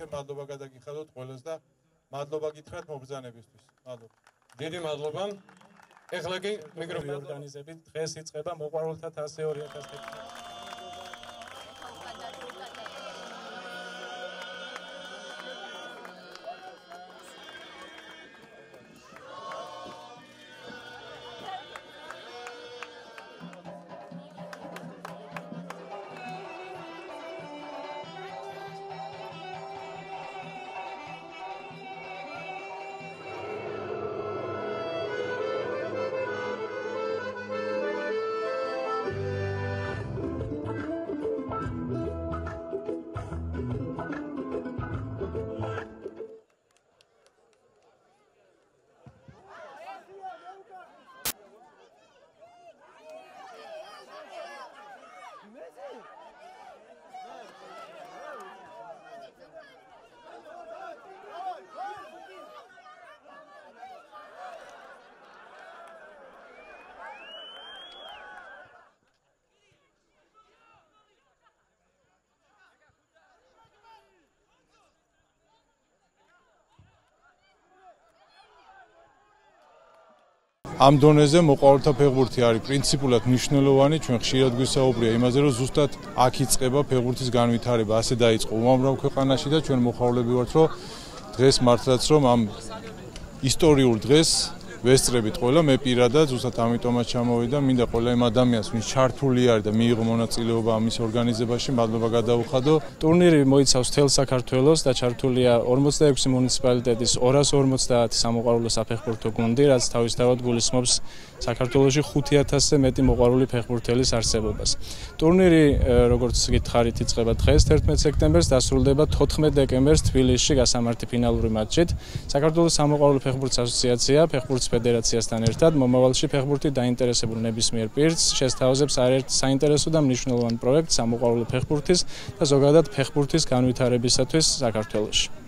მერე მადლობა გადაგიხადოთ ყველას და მადლობა გითხრათ მობრძანებისთვის. მადლობა. დიდი მადლობა. ეხლა კი მიკროფონი ორგანიზებით დღეს იწყება მოყვარულთა თასი 2016. ამ დონეზე მოყვარულთა ფეხბურთი არის პრინციპულად მნიშვნელოვანი, ჩვენ ხშირად გვისაუბრია იმაზე, რომ ზუსტად აქ იწყება ფეხბურთის განვითარება, ასე დაიწყო უამრავ ქვეყანაში და ჩვენ მოხარულები ვართ, რომ დღეს მართლაც რომ ამ ისტორიულ დღეს ვესწრებით ყველა, მე პირადად ზუსტად ამიტომაც ჩამოვიდა, მინდა ყველა იმ ადამიანს, ვინც ჩართული არის და მიიღო მონაწილეობა ამის ორგანიზებაში, მადლობა გადაუხადო. ტურნირი მოიცავს მთელ საქართველოს და ჩართულია 46 მუნიციპალიტეტის 250 სამოყვარულო საფეხბურთო გუნდი, რაც თავისთავად გულისხმობს საქართველოში 5000-ზე მეტი მოყვარული ფეხბურთელის არსებობას. ტურნირი, როგორც გითხარით, იწყება დღეს 11 სექტემბერს, დასრულდება 14 დეკემბერს თბილისში გასამართი ფინალური მატჩით. საქართველოს სამოყვარულო ფეხბურთის ასოციაცია ფეხბურთის ფედერაციასთან ერთად მომავალში ფეხბურთით დაინტერესებულ ნებისმიერ პირს შესთავაზებს არაერთ საინტერესო და მნიშვნელოვან პროექტს სამოყვარულო ფეხბურთის და ზოგადად ფეხბურთის განვითარებისათვის საქართველოში.